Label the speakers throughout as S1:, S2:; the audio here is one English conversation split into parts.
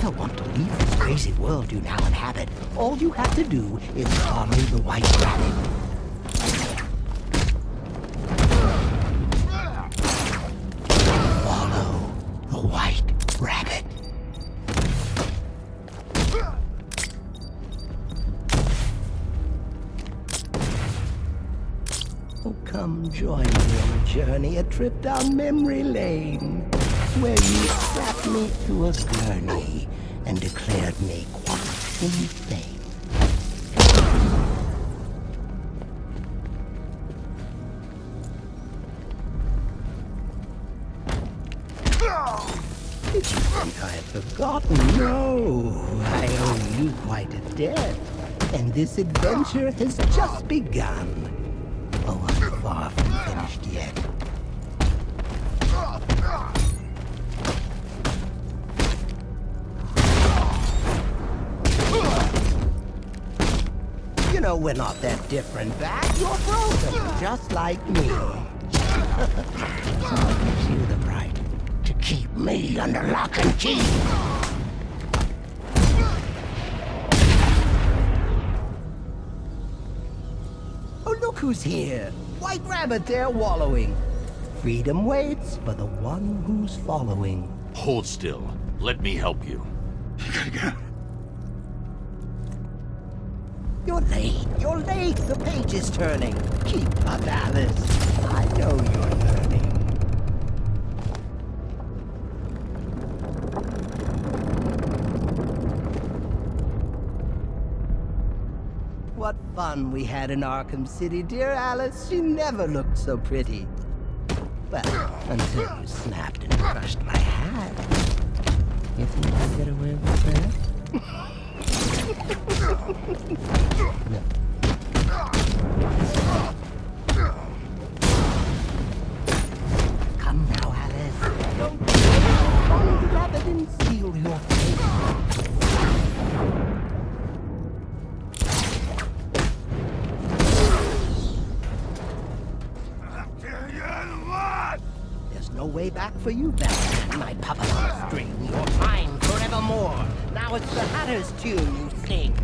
S1: ever want to leave this crazy world you now inhabit, all you have to do is follow the white rabbit. Follow the white rabbit. Oh, come join me on a journey, a trip down memory lane, where you strapped me to a gurney and declared me quite insane. Did you think I had forgotten? No, I owe you quite a debt, and this adventure has just begun. Oh, I'm far from finished yet. You know, we're not that different back. You're frozen, just like me. So what gives you the right to keep me under lock and key? Oh, look who's here. White rabbit there wallowing. Freedom waits for the one who's following.
S2: Hold still. Let me help you.
S1: You're late. You're late. The page is turning. Keep up, Alice. I know you're learning. What fun we had in Arkham City, dear Alice. She never looked so pretty. Well, until you snapped and crushed my hat. You think I'll get away with that? No. Come now, Alice. Don't follow the rabbit and steal your fate. There's no way back for you, Batman, my puppet on a string. You're mine forevermore. Now it's the Hatter's tune you sing.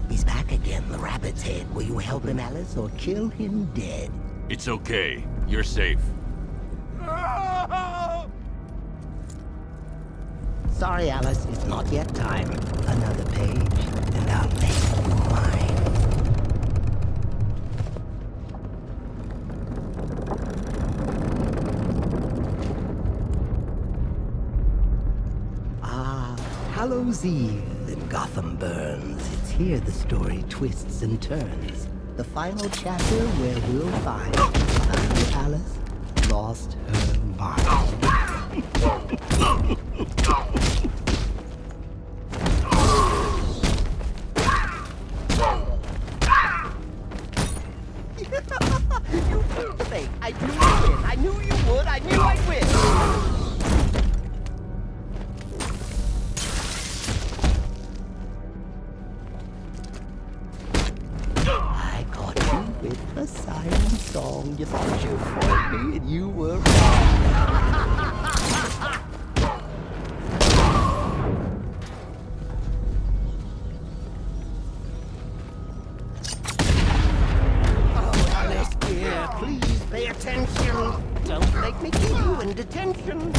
S1: He's back again, the rabbit's head. Will you help him, Alice, or kill him dead?
S2: It's okay. You're safe.
S1: Sorry, Alice, it's not yet time. Another page, and I'll make you mine. Ah, Hallows Eve and Gotham burns. It's here the story twists and turns. The final chapter where we'll find Alice lost her mind. You proved the fake. I knew you'd win. I knew you would. I knew I'd win. I caught you with a siren song. You thought you fooled me, and you were wrong. Please pay attention. Don't make me keep you in detention.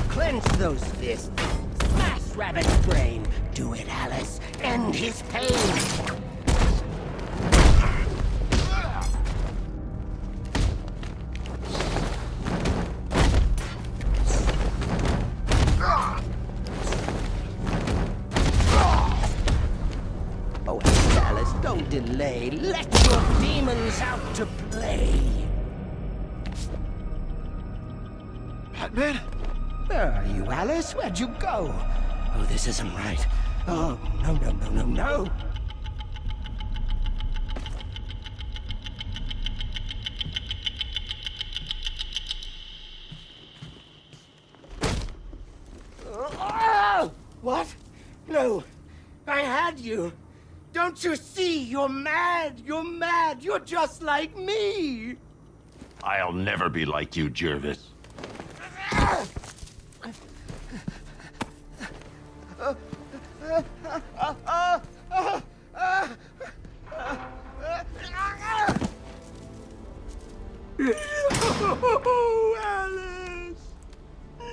S1: Clench those fists. Smash Rabbit's brain. Do it, Alice. End his pain. delay. Let your demons out to play.
S3: Batman?
S1: Where are you, Alice? Where'd you go? Oh, this isn't right. Oh, no, no, no, no, no. What? No, I had you. Don't you see? You're mad. You're mad. You're just like me.
S2: I'll never be like you, Jervis.
S1: No, Alice.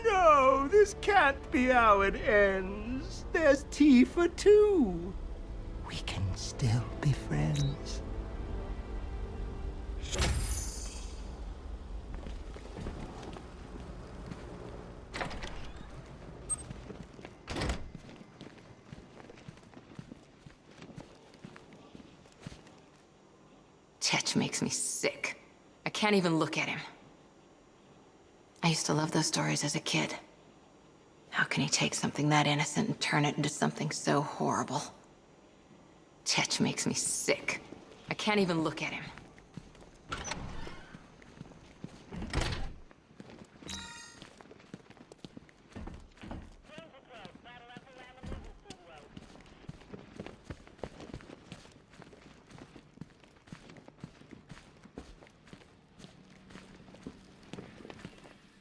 S1: No, this can't be how it ends. There's tea for two. We can still be friends.
S4: Tetch makes me sick. I can't even look at him. I used to love those stories as a kid. How can he take something that innocent and turn it into something so horrible? Tetch makes me sick. I can't even look at him.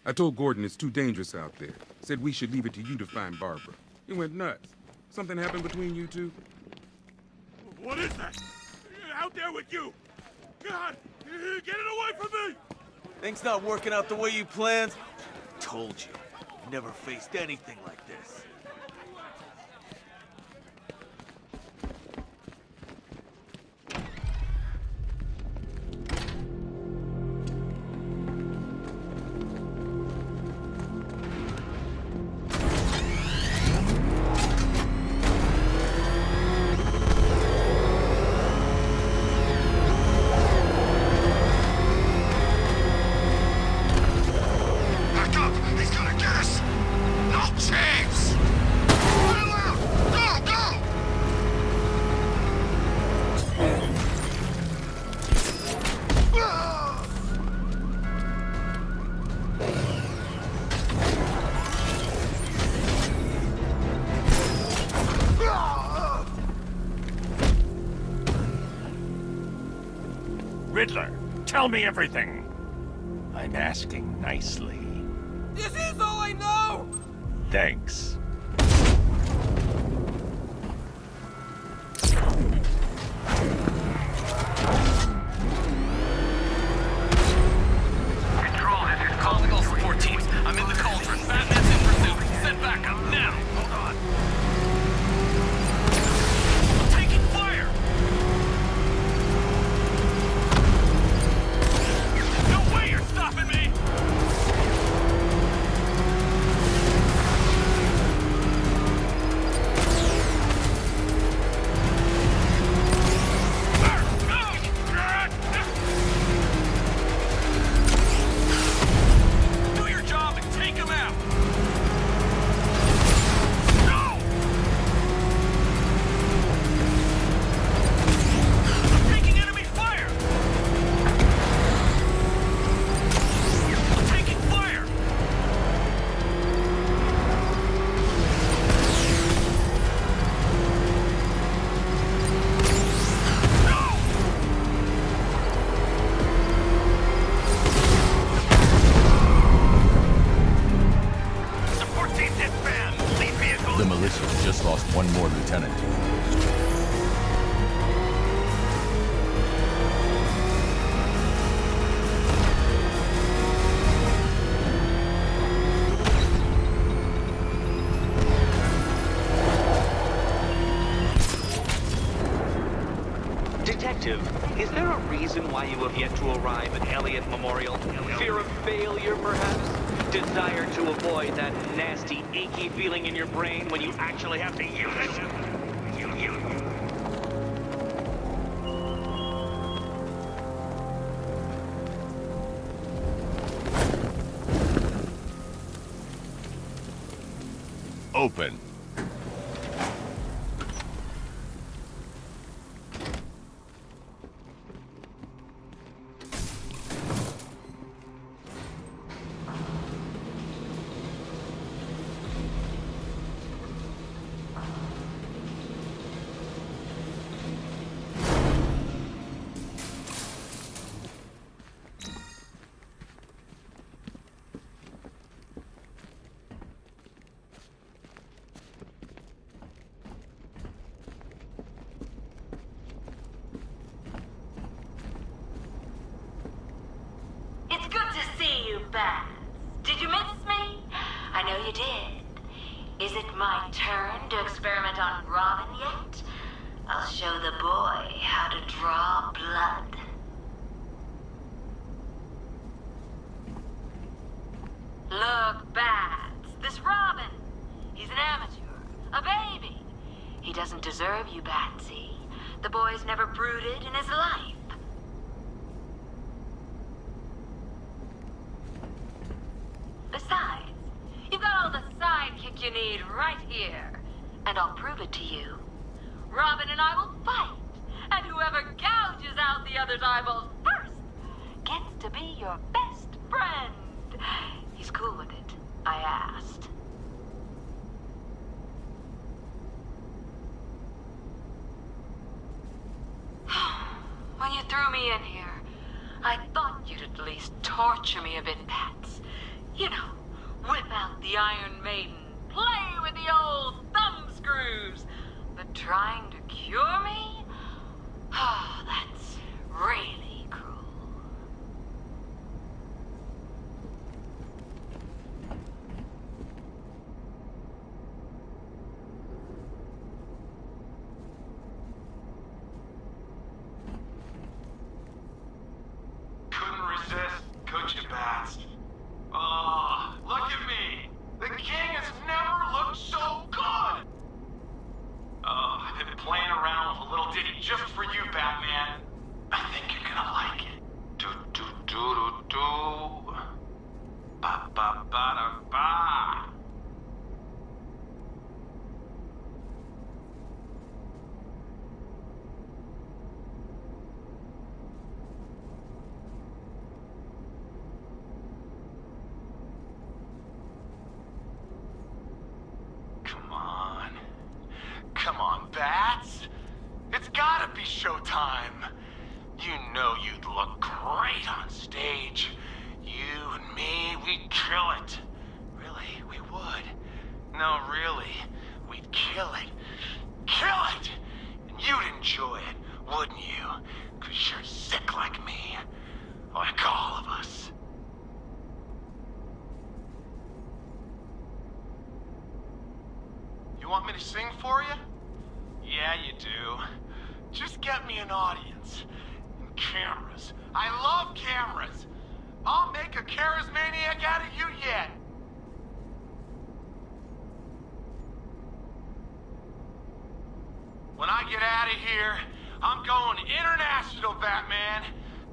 S5: I told Gordon it's too dangerous out there. Said we should leave it to you to find Barbara. He went nuts. Something happened between you two?
S2: What is that? Out there with you! God! Get it away from me!
S3: Things not working out the way you planned? Told you. Never faced anything like this.
S2: Riddler, tell me everything. I'm asking nicely.
S3: This is all I know!
S2: Thanks.
S6: Control, this is call to all support teams. I'm in the cauldron. Batman's in pursuit. Send backup now. Hold on. I'm taking fire. No way you're stopping me. Do your job and take him out. No! I'm taking enemy fire. I'm taking fire. No! Support team disband. Lead vehicle.
S2: The militia just lost one more lieutenant.
S7: Detective, is there a reason why you have yet to arrive at Elliott Memorial? Fear of failure, perhaps? Desire to avoid that nasty, achy feeling in your brain when you actually have to use it?
S8: open.
S9: It's good to see you, Bats. Did you miss me? I know you did. Is it my turn to experiment on Robin yet? I'll show the boy how to draw blood. Look, Bats, this Robin, he's an amateur, a baby. He doesn't deserve you, Batsy. The boy's never brooded in his life. Besides, you've got all the sidekick you need right here. And I'll prove it to you. Robin and I will fight, and whoever gouges out the other's eyeballs first gets to be your best friend. He's cool with it, I asked. When you threw me in here, I thought you'd at least torture me a bit, Pats. You know, whip out the Iron Maiden, play with the old thumb screws. But trying to cure me? Oh, that's really cruel.
S2: Couldn't resist, could you, Bats? Oh, look at me! The king has never looked so good! Oh, I've been playing around with a little ditty just for you, Batman. I think you're gonna like it. Do-do-do-do-do. Ba-ba-ba-da-ba. Come on, Bats. It's gotta be showtime. You know you'd look great on stage. You and me, we'd kill it. Really? We would. No, really. We'd kill it. Kill it! And you'd enjoy it, wouldn't you? 'Cause you're sick like me. Like all of us. You want me to sing for you? Yeah, you do. Just get me an audience. And cameras. I love cameras. I'll make a charismaniac out of you yet. When I get out of here, I'm going international, Batman.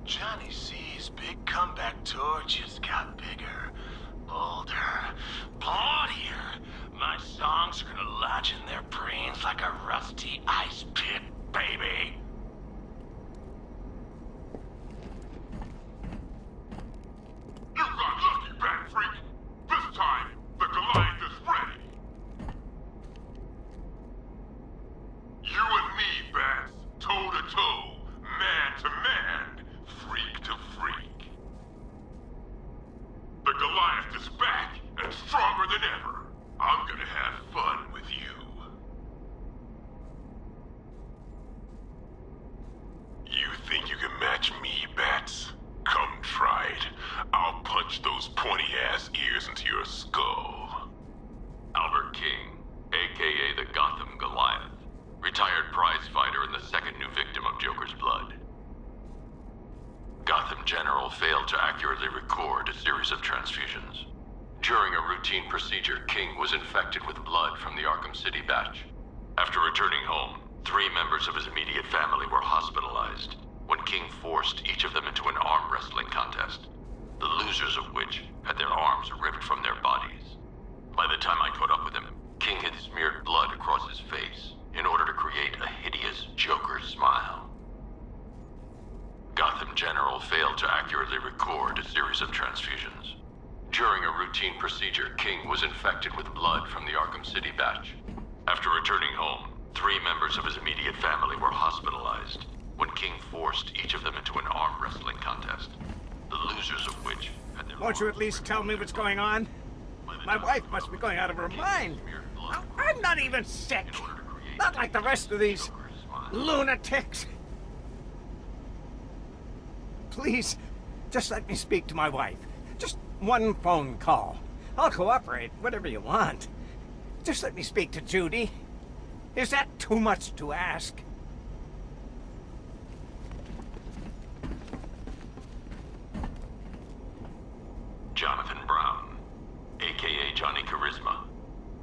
S2: Johnny C's big comeback tour just got bigger, bolder, bloodier. My songs are gonna lodge in their brains like a rusty ice pick, baby. You got lucky, Bat Freak. This time, the Goliath is ready. You and me, Bats, toe to toe, man to man, freak to freak. The Goliath is back and stronger than ever. I'm gonna have fun with you. You think you can match me, Bats? Come try it. I'll punch those pointy-ass ears into your skull.
S10: Albert King, aka the Gotham Goliath. Retired prize fighter and the second new victim of Joker's blood. Gotham General failed to accurately record a series of transfusions. During a routine procedure, King was infected with blood from the Arkham City batch. After returning home, 3 members of his immediate family were hospitalized when King forced each of them into an arm wrestling contest, the losers of which had their arms ripped from their bodies. By the time I caught up with him, King to accurately record a series of transfusions. During a routine procedure, King was infected with blood from the Arkham City batch. After returning home, 3 members of his immediate family were hospitalized when King forced each of them into an arm wrestling contest, the losers of which had their...
S8: Won't you at least tell me what's going on? My wife must be going out of her mind. I'm not even sick. Not like the rest of these lunatics. Please, just let me speak to my wife. Just one phone call. I'll cooperate, whatever you want. Just let me speak to Judy. Is that too much to ask?
S10: Jonathan Brown, aka Johnny Charisma,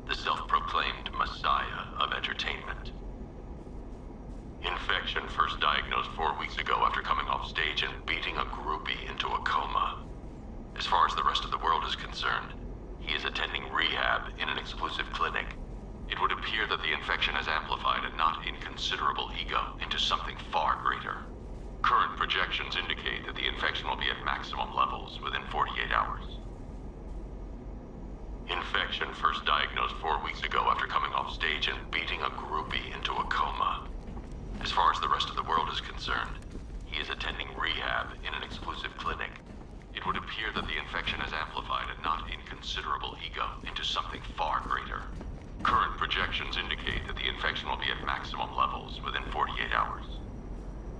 S10: the self-proclaimed messiah of entertainment. Infection first diagnosed 4 weeks ago after coming off stage and beating a groupie into a coma. As far as the rest of the world is concerned, he is attending rehab in an exclusive clinic. It would appear that the infection has amplified a not inconsiderable ego into something far greater. Current projections indicate that the infection will be at maximum levels within 48 hours. Infection first diagnosed 4 weeks ago after coming off stage and beating a groupie into a coma. As far as the rest of the world is concerned, he is attending rehab in an exclusive clinic. It would appear that the infection has amplified a not inconsiderable ego into something far greater. Current projections indicate that the infection will be at maximum levels within 48 hours.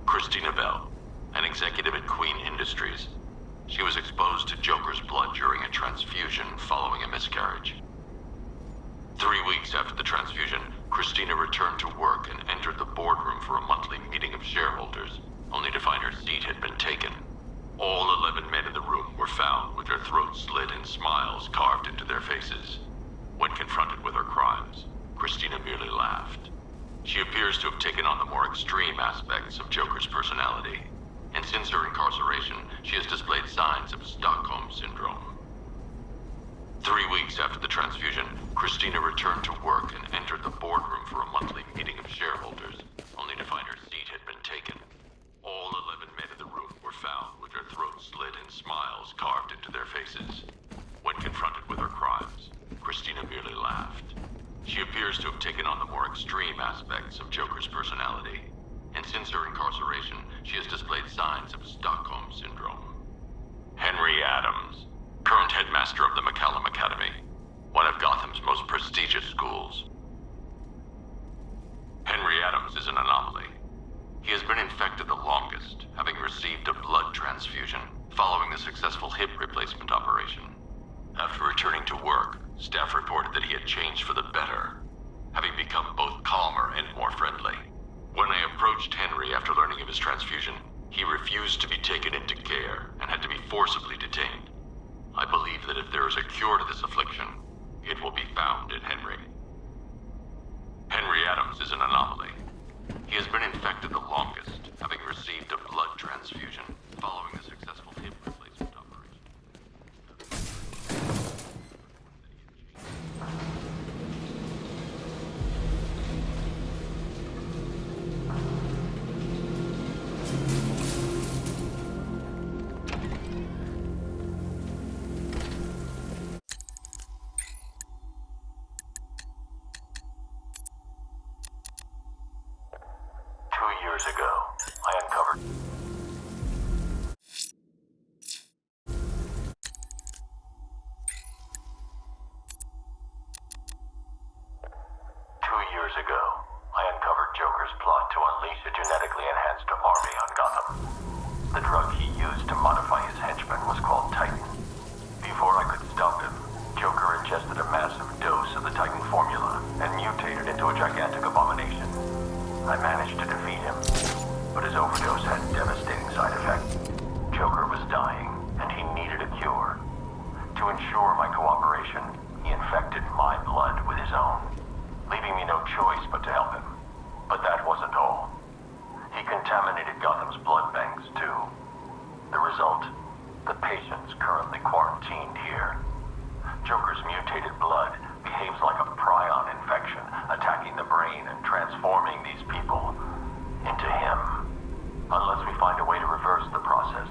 S10: Christina Bell, an executive at Queen Industries. She was exposed to Joker's blood during a transfusion following a miscarriage. 3 weeks after the transfusion, Christina returned to work and entered the boardroom for a monthly meeting of shareholders, only to find her seat had been taken. All 11 men in the room were found with their throats slit and smiles carved into their faces. When confronted with her crimes, Christina merely laughed. She appears to have taken on the more extreme aspects of Joker's personality, and since her incarceration, she has displayed signs of Stockholm Syndrome. 3 weeks after the transfusion, Christina returned to work and entered the boardroom for a monthly meeting of shareholders, only to find her seat had been taken. All 11 men in the room were found with their throats slit and smiles carved into their faces. When confronted with her crimes, Christina merely laughed. She appears to have taken on the more extreme aspects of Joker's personality, and since her incarceration, she has displayed signs of Stockholm Syndrome. Henry Adams, current headmaster of the McCallum Academy, one of Gotham's most prestigious schools. Henry Adams is an anomaly. He has been infected the longest, having received a blood transfusion following the successful hip replacement operation. After returning to work, staff reported that he had changed for the better, having become both calmer and more friendly. When I approached Henry after learning of his transfusion, he refused to be taken into care and had to be forcibly detained. I believe that if there is a cure to this affliction, it will be found in Henry. Henry Adams is an anomaly. He has been infected the longest, having received a blood transfusion following the successful hip replacement operation. 2 years ago, I uncovered... 2 years ago, I uncovered Joker's plot to unleash a genetically enhanced army on Gotham. The drug he used to modify his henchmen was called Titan. Before I could stop him, Joker ingested a massive dose of the Titan formula and mutated into a gigantic abomination. I managed to defeat him, but his overdose had devastating side effects. Joker was dying, and he needed a cure. To ensure my cooperation, he infected my blood with his own, leaving me no choice but to help him. But that wasn't all. He contaminated Gotham's blood banks, too. The result? The patients currently quarantined here. Joker's mutated blood behaves like a prion infection, attacking the brain and transforming these people into him. Unless we find a way to reverse the process,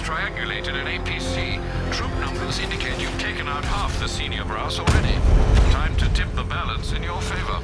S11: triangulated an APC. Troop numbers indicate you've taken out half the senior brass already. Time to tip the balance in your favor.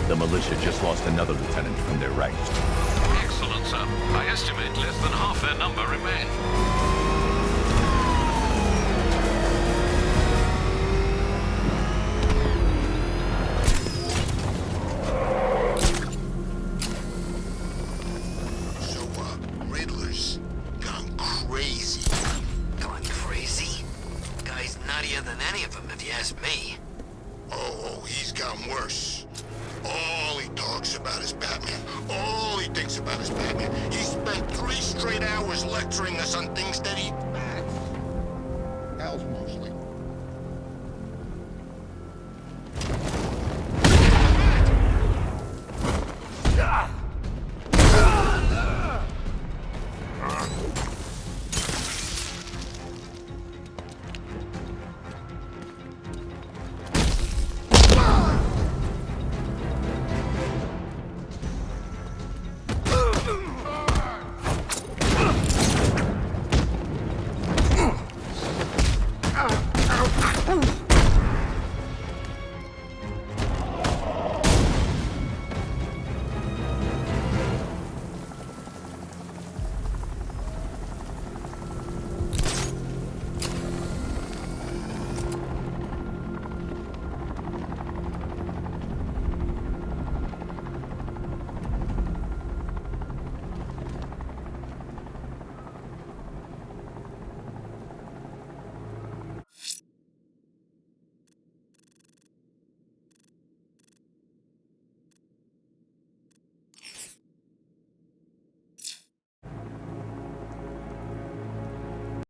S12: The militia just lost another lieutenant from their ranks.
S11: Excellent, sir. I estimate less than half their number remain.
S13: Riddler's gone crazy.
S14: Gone crazy? Guy's nuttier than any of them, if you ask me.
S13: Oh, he's gotten worse. All he talks about is Batman. All he thinks about is Batman. He spent 3 straight hours lecturing us on things that he